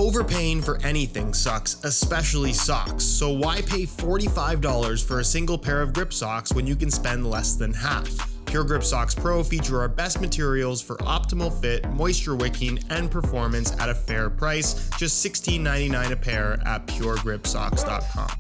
Overpaying for anything sucks, especially socks, so why pay $45 for a single pair of grip socks when you can spend less than half? Pure Grip Socks Pro feature our best materials for optimal fit, moisture wicking, and performance at a fair price, just $16.99 a pair at puregripsocks.com.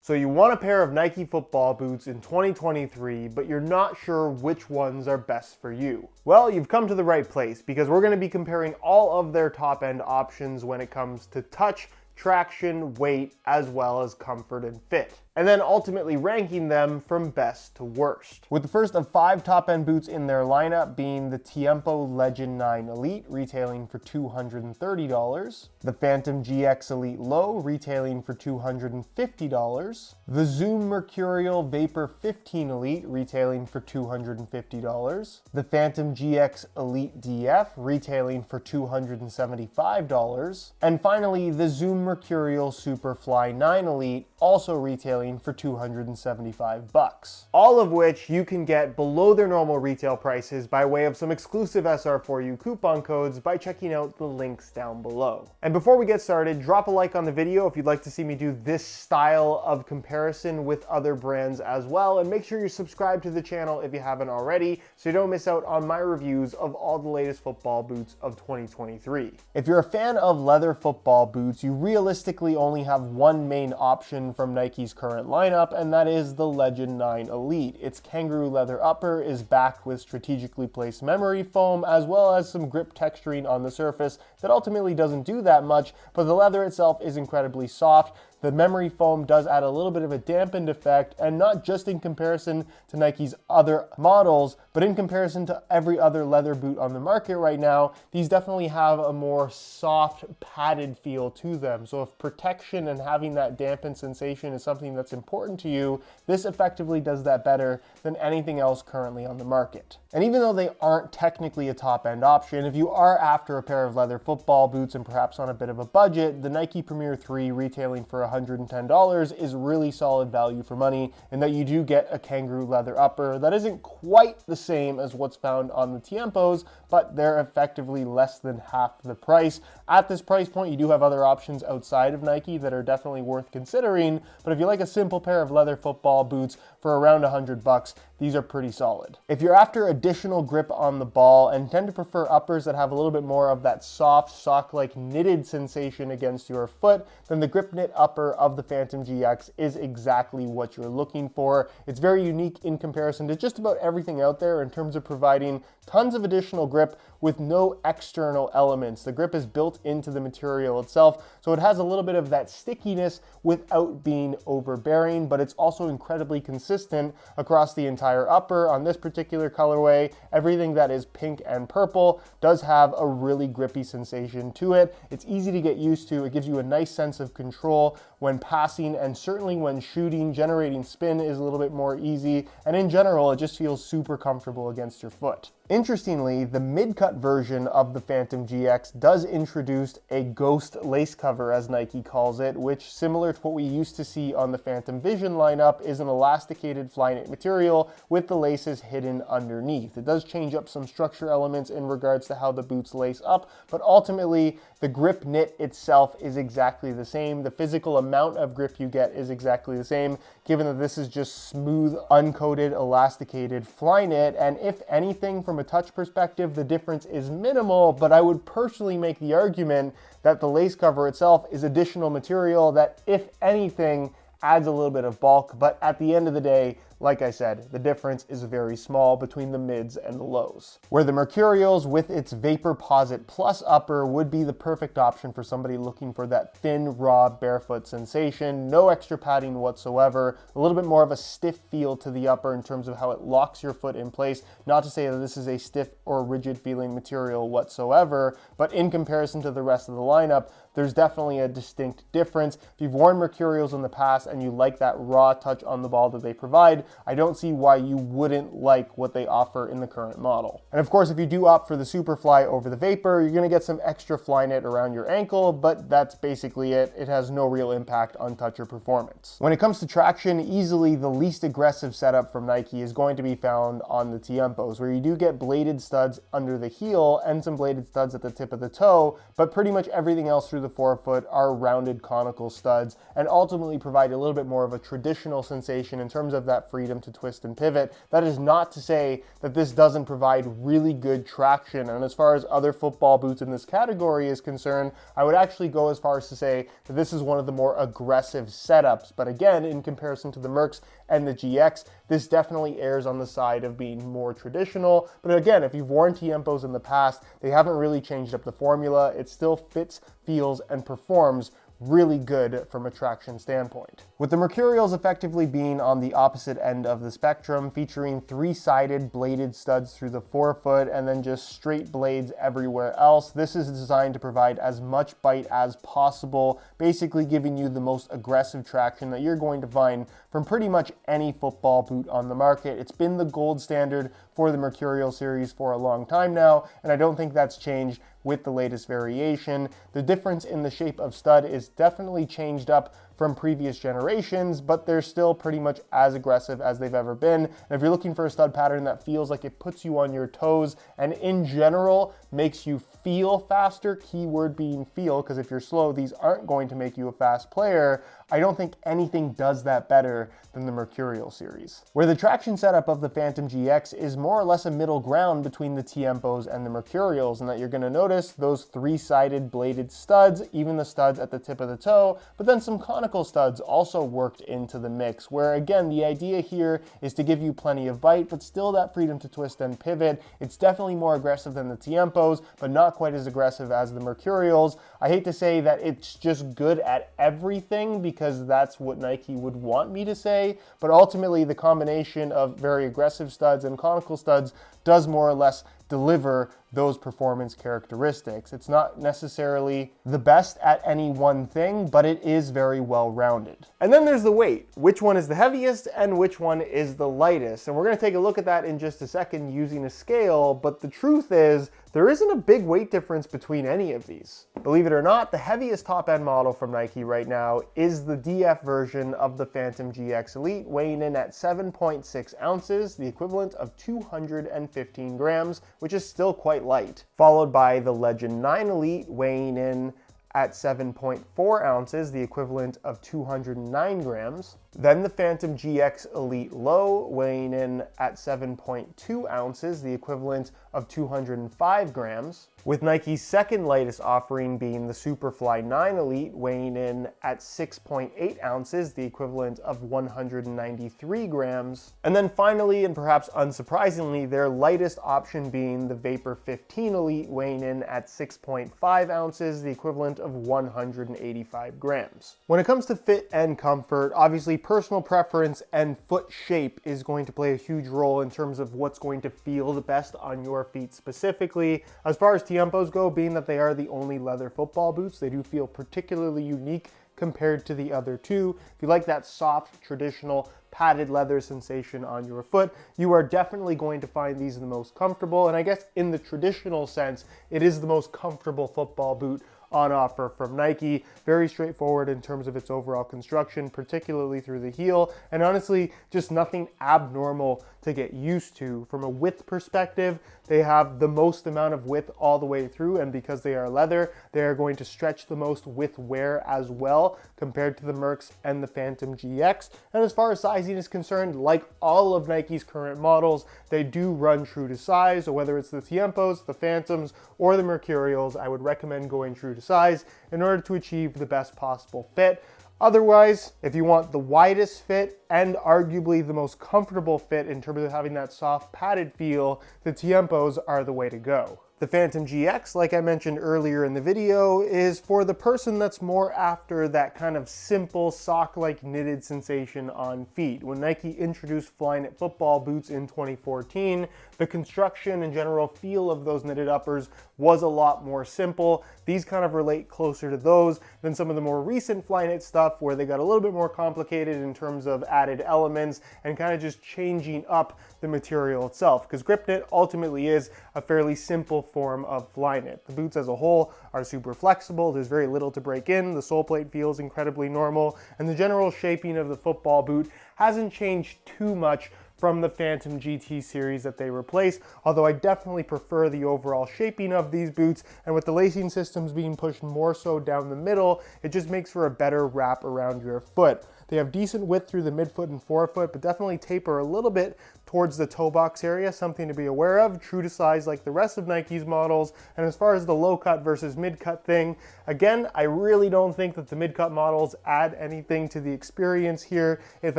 So you want a pair of Nike football boots in 2023, but you're not sure which ones are best for you. Well, you've come to the right place because we're going to be comparing all of their top-end options when it comes to touch, traction, weight, as well as comfort and fit, and then ultimately ranking them from best to worst. With the first of 5 top-end boots in their lineup being the Tiempo Legend 9 Elite, retailing for $230, the Phantom GX Elite Low, retailing for $250, the Zoom Mercurial Vapor 15 Elite, retailing for $250, the Phantom GX Elite DF, retailing for $275, and finally the Zoom Mercurial Superfly 9 Elite, also retailing for $275. All of which you can get below their normal retail prices by way of some exclusive SR4U coupon codes by checking out the links down below. And before we get started, drop a like on the video if you'd like to see me do this style of comparison with other brands as well, and make sure you subscribe to the channel if you haven't already so you don't miss out on my reviews of all the latest football boots of 2023. If you're a fan of leather football boots, you realistically only have one main option from Nike's current lineup, and that is the Legend 9 Elite. Its kangaroo leather upper is backed with strategically placed memory foam, as well as some grip texturing on the surface that ultimately doesn't do that much, but the leather itself is incredibly soft. The memory foam does add a little bit of a dampened effect, and not just in comparison to Nike's other models, but in comparison to every other leather boot on the market right now, these definitely have a more soft, padded feel to them. So if protection and having that dampened sensation is something that's important to you, this effectively does that better than anything else currently on the market. And even though they aren't technically a top-end option, if you are after a pair of leather football boots and perhaps on a bit of a budget, the Nike Premier 3 retailing for $110 is really solid value for money, in that you do get a kangaroo leather upper that isn't quite the same as what's found on the Tiempos, but they're effectively less than half the price. At this price point, you do have other options outside of Nike that are definitely worth considering, but if you like a simple pair of leather football boots for around $100, these are pretty solid. If you're after additional grip on the ball and tend to prefer uppers that have a little bit more of that soft, sock-like knitted sensation against your foot, then the grip knit upper of the Phantom GX is exactly what you're looking for. It's very unique in comparison to just about everything out there in terms of providing tons of additional grip with no external elements. The grip is built into the material itself, so it has a little bit of that stickiness without being overbearing, but it's also incredibly consistent across the entire upper. On this particular colorway, everything that is pink and purple does have a really grippy sensation to it. It's easy to get used to. It gives you a nice sense of control when passing, and certainly when shooting. Generating spin is a little bit more easy, and in general, it just feels super comfortable against your foot. Interestingly, the mid-cut version of the Phantom GX does introduce a ghost lace cover, as Nike calls it, which, similar to what we used to see on the Phantom Vision lineup, is an elasticated Flyknit material with the laces hidden underneath. It does change up some structure elements in regards to how the boots lace up, but ultimately, the grip knit itself is exactly the same. The physical amount of grip you get is exactly the same, given that this is just smooth, uncoated, elasticated Flyknit, and if anything, from a touch perspective, the difference is minimal, but I would personally make the argument that the lace cover itself is additional material that, if anything, adds a little bit of bulk, but at the end of the day, like I said, the difference is very small between the mids and the lows. Where the Mercurials with its Vapor Posit Plus upper would be the perfect option for somebody looking for that thin, raw, barefoot sensation, no extra padding whatsoever, a little bit more of a stiff feel to the upper in terms of how it locks your foot in place. Not to say that this is a stiff or rigid feeling material whatsoever, but in comparison to the rest of the lineup, there's definitely a distinct difference. If you've worn Mercurials in the past and you like that raw touch on the ball that they provide, I don't see why you wouldn't like what they offer in the current model. And of course, if you do opt for the Superfly over the Vapor, you're going to get some extra Flyknit around your ankle, but that's basically it. It has no real impact on touch or performance. When it comes to traction, easily the least aggressive setup from Nike is going to be found on the Tiempos, where you do get bladed studs under the heel and some bladed studs at the tip of the toe, but pretty much everything else through the forefoot are rounded conical studs and ultimately provide a little bit more of a traditional sensation in terms of that freedom to twist and pivot. That is not to say that this doesn't provide really good traction, and as far as other football boots in this category is concerned, I would actually go as far as to say that this is one of the more aggressive setups. But again, in comparison to the Mercs and the GX, this definitely errs on the side of being more traditional. But again, if you've worn Tiempos in the past, they haven't really changed up the formula. It still fits, feels, and performs really good from a traction standpoint. With the Mercurials effectively being on the opposite end of the spectrum, featuring three-sided bladed studs through the forefoot and then just straight blades everywhere else, this is designed to provide as much bite as possible, basically giving you the most aggressive traction that you're going to find from pretty much any football boot on the market. It's been the gold standard for the Mercurial series for a long time now, and I don't think that's changed with the latest variation. The difference in the shape of stud is definitely changed up from previous generations, but they're still pretty much as aggressive as they've ever been. And if you're looking for a stud pattern that feels like it puts you on your toes and in general makes you feel faster, keyword being feel, because if you're slow, these aren't going to make you a fast player, I don't think anything does that better than the Mercurial series. Where the traction setup of the Phantom GX is more or less a middle ground between the Tiempos and the Mercurials, and that you're going to notice those three-sided bladed studs, even the studs at the tip of the toe, but then some conical studs also worked into the mix, where again, the idea here is to give you plenty of bite, but still that freedom to twist and pivot. It's definitely more aggressive than the Tiempos, but not quite as aggressive as the Mercurials. I hate to say that it's just good at everything, because that's what Nike would want me to say, but ultimately the combination of very aggressive studs and conical studs does more or less deliver those performance characteristics. It's not necessarily the best at any one thing, but it is very well rounded. And then there's the weight. Which one is the heaviest and which one is the lightest? And we're going to take a look at that in just a second using a scale, but the truth is there isn't a big weight difference between any of these. Believe it or not, the heaviest top-end model from Nike right now is the DF version of the Phantom GX Elite, weighing in at 7.6 ounces, the equivalent of 215 grams, which is still quite light. Followed by the Legend 9 Elite, weighing in at 7.4 ounces, the equivalent of 209 grams. Then the Phantom GX Elite Low, weighing in at 7.2 ounces, the equivalent of 205 grams. With Nike's second lightest offering being the Superfly 9 Elite, weighing in at 6.8 ounces, the equivalent of 193 grams. And then finally, and perhaps unsurprisingly, their lightest option being the Vapor 15 Elite, weighing in at 6.5 ounces, the equivalent of 185 grams. When it comes to fit and comfort, obviously personal preference and foot shape is going to play a huge role in terms of what's going to feel the best on your feet specifically. As far as Tiempos go, being that they are the only leather football boots, they do feel particularly unique compared to the other two. If you like that soft, traditional, padded leather sensation on your foot, you are definitely going to find these the most comfortable. And I guess in the traditional sense, it is the most comfortable football boot on offer from Nike. Very straightforward in terms of its overall construction, particularly through the heel, and honestly, just nothing abnormal to get used to. From a width perspective, they have the most amount of width all the way through, and because they are leather, they are going to stretch the most with wear as well compared to the Mercs and the Phantom GX. And as far as sizing is concerned, like all of Nike's current models, they do run true to size. So whether it's the Tiempos, the Phantoms, or the Mercurials, I would recommend going true to size in order to achieve the best possible fit. Otherwise, if you want the widest fit and arguably the most comfortable fit in terms of having that soft padded feel, the Tiempos are the way to go. The Phantom GX, like I mentioned earlier in the video, is for the person that's more after that kind of simple sock-like knitted sensation on feet. When Nike introduced Flyknit football boots in 2014, the construction and general feel of those knitted uppers was a lot more simple. These kind of relate closer to those than some of the more recent Flyknit stuff where they got a little bit more complicated in terms of added elements and kind of just changing up the material itself, because GripKnit ultimately is a fairly simple form of Flyknit. The boots as a whole are super flexible, there's very little to break in, the sole plate feels incredibly normal, and the general shaping of the football boot hasn't changed too much from the Phantom GT series that they replaced, although I definitely prefer the overall shaping of these boots, and with the lacing systems being pushed more so down the middle, it just makes for a better wrap around your foot. They have decent width through the midfoot and forefoot, but definitely taper a little bit towards the toe box area, something to be aware of, true to size like the rest of Nike's models. And as far as the low cut versus mid cut thing, again, I really don't think that the mid cut models add anything to the experience here. If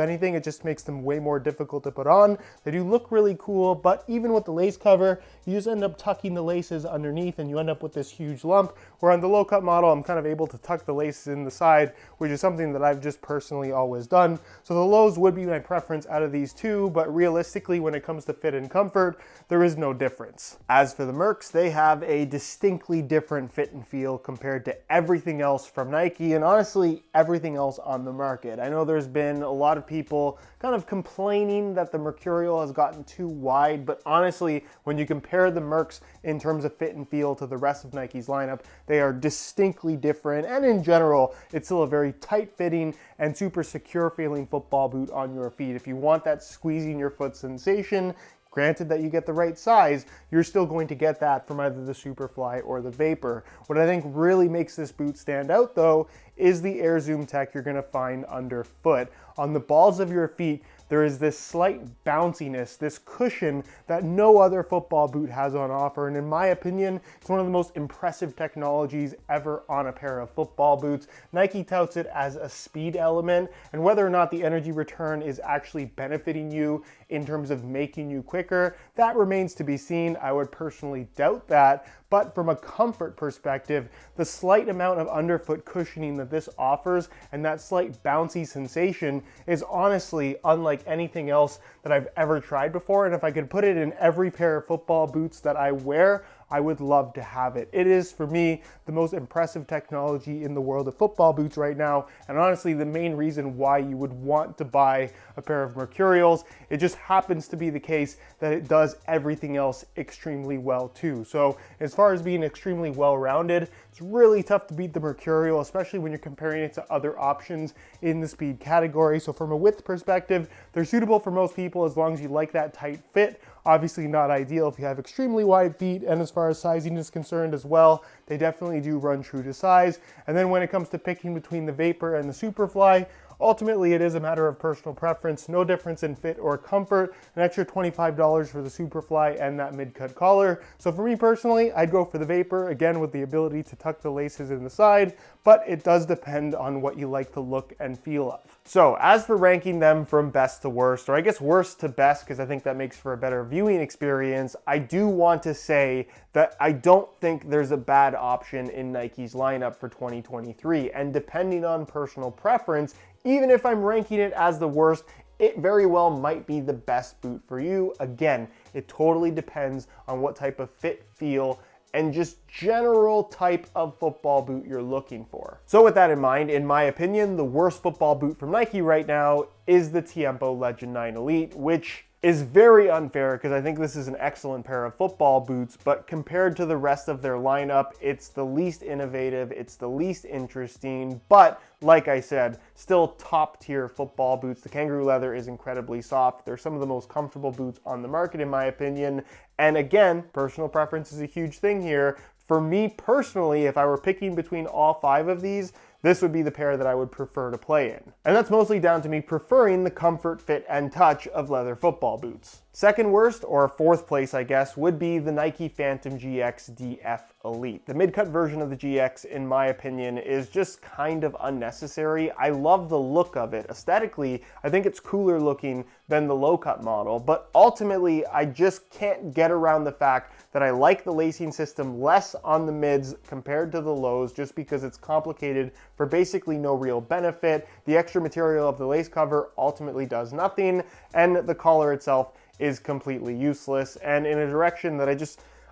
anything, it just makes them way more difficult to put on. They do look really cool, but even with the lace cover, you just end up tucking the laces underneath and you end up with this huge lump, where on the low cut model, I'm kind of able to tuck the laces in the side, which is something that I've just personally always done. So the lows would be my preference out of these two, but realistically, when it comes to fit and comfort, there is no difference. As for the Mercs, they have a distinctly different fit and feel compared to everything else from Nike, and honestly, everything else on the market. I know there's been a lot of people kind of complaining that the Mercurial has gotten too wide, but honestly, when you compare the Mercs in terms of fit and feel to the rest of Nike's lineup, they are distinctly different, and in general, it's still a very tight-fitting and super secure feeling football boot on your feet. If you want that squeezing your foot sensation, granted that you get the right size, you're still going to get that from either the Superfly or the Vapor. What I think really makes this boot stand out though is the Air Zoom tech you're gonna find underfoot. On the balls of your feet, there is this slight bounciness, this cushion that no other football boot has on offer, and in my opinion, it's one of the most impressive technologies ever on a pair of football boots. Nike touts it as a speed element, and whether or not the energy return is actually benefiting you in terms of making you quicker, that remains to be seen. I would personally doubt that, but from a comfort perspective, the slight amount of underfoot cushioning that this offers and that slight bouncy sensation is honestly unlike anything else that I've ever tried before. And if I could put it in every pair of football boots that I wear, I would love to have it. It is, for me, the most impressive technology in the world of football boots right now, and honestly the main reason why you would want to buy a pair of Mercurials. It just happens to be the case that it does everything else extremely well too. So as far as being extremely well-rounded, it's really tough to beat the Mercurial, especially when you're comparing it to other options in the speed category. So from a width perspective, they're suitable for most people as long as you like that tight fit. Obviously not ideal if you have extremely wide feet, and as far as sizing is concerned as well, they definitely do run true to size. And then when it comes to picking between the Vapor and the Superfly, ultimately it is a matter of personal preference, no difference in fit or comfort, an extra $25 for the Superfly and that mid-cut collar. So for me personally, I'd go for the Vapor, again with the ability to tuck the laces in the side, but it does depend on what you like the look and feel of. So as for ranking them from best to worst, or I guess worst to best, because I think that makes for a better viewing experience, I do want to say that I don't think there's a bad option in Nike's lineup for 2023, and depending on personal preference, even if I'm ranking it as the worst, it very well might be the best boot for you. Again, it totally depends on what type of fit, feel, and just general type of football boot you're looking for. So with that in mind, in my opinion, the worst football boot from Nike right now is the Tiempo Legend 9 Elite, which is very unfair because I think this is an excellent pair of football boots, but compared to the rest of their lineup, it's the least innovative, it's the least interesting, but like I said, still top tier football boots. The kangaroo leather is incredibly soft. They're some of the most comfortable boots on the market in my opinion. And again, personal preference is a huge thing here. For me personally, if I were picking between all 5 of these, this would be the pair that I would prefer to play in. And that's mostly down to me preferring the comfort, fit, and touch of leather football boots. Second worst, or fourth place I guess, would be the Nike Phantom GX DF Elite. The mid-cut version of the GX, in my opinion, is just kind of unnecessary. I love the look of it. Aesthetically, I think it's cooler looking than the low-cut model, but ultimately, I just can't get around the fact that I like the lacing system less on the mids compared to the lows just because it's complicated for basically no real benefit. The extra material of the lace cover ultimately does nothing, and the collar itself is completely useless and in a direction that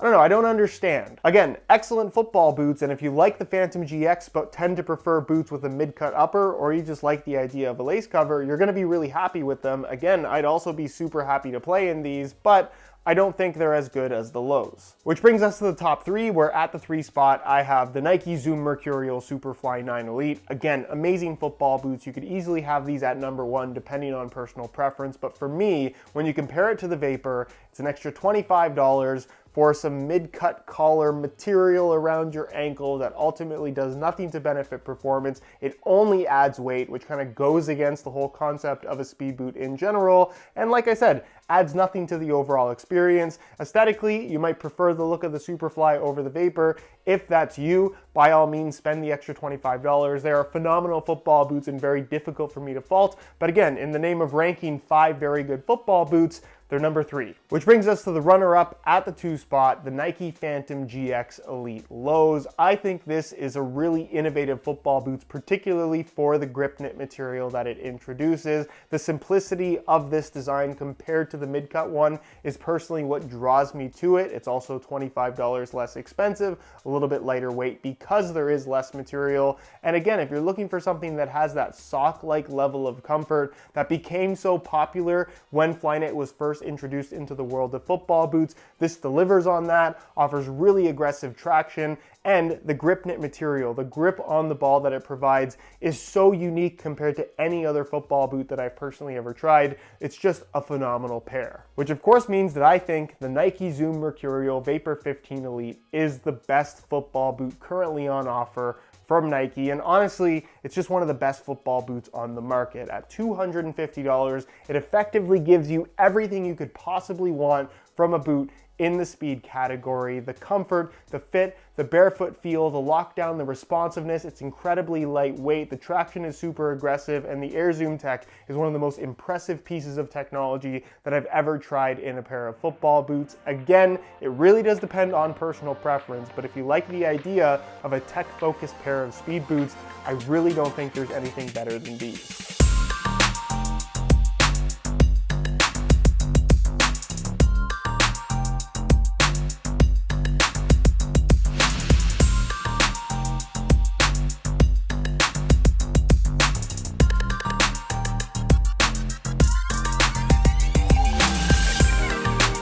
I don't know, I don't understand. Again, excellent football boots, and if you like the Phantom GX but tend to prefer boots with a mid-cut upper, or you just like the idea of a lace cover, you're gonna be really happy with them. Again, I'd also be super happy to play in these, but I don't think they're as good as the lows. Which brings us to the top 3, where at the 3 spot, I have the Nike Zoom Mercurial Superfly 9 Elite. Again, amazing football boots. You could easily have these at number 1 depending on personal preference, but for me, when you compare it to the Vapor, it's an extra $25 for some mid-cut collar material around your ankle that ultimately does nothing to benefit performance. It only adds weight, which kind of goes against the whole concept of a speed boot in general. And like I said, adds nothing to the overall experience. Aesthetically, you might prefer the look of the Superfly over the Vapor. If that's you, by all means, spend the extra $25. They are phenomenal football boots and very difficult for me to fault. But again, in the name of ranking 5 very good football boots, they're number 3. Which brings us to the runner-up at the 2 spot, the Nike Phantom GX Elite Lows. I think this is a really innovative football boots, particularly for the grip knit material that it introduces. The simplicity of this design compared to the mid-cut one is personally what draws me to it. It's also $25 less expensive, a little bit lighter weight because there is less material. And again, if you're looking for something that has that sock-like level of comfort that became so popular when Flyknit was first introduced into the world of football boots, this delivers on that, offers really aggressive traction, and the grip knit material, the grip on the ball that it provides is so unique compared to any other football boot that I've personally ever tried. It's just a phenomenal pair. Which of course means that I think the Nike Zoom Mercurial Vapor 15 Elite is the best football boot currently on offer from Nike, and honestly, it's just one of the best football boots on the market. At $250, it effectively gives you everything you could possibly want from a boot in the speed category. The comfort, the fit, the barefoot feel, the lockdown, the responsiveness, it's incredibly lightweight, the traction is super aggressive, and the Air Zoom tech is one of the most impressive pieces of technology that I've ever tried in a pair of football boots. Again, it really does depend on personal preference, but if you like the idea of a tech-focused pair of speed boots, I really don't think there's anything better than these.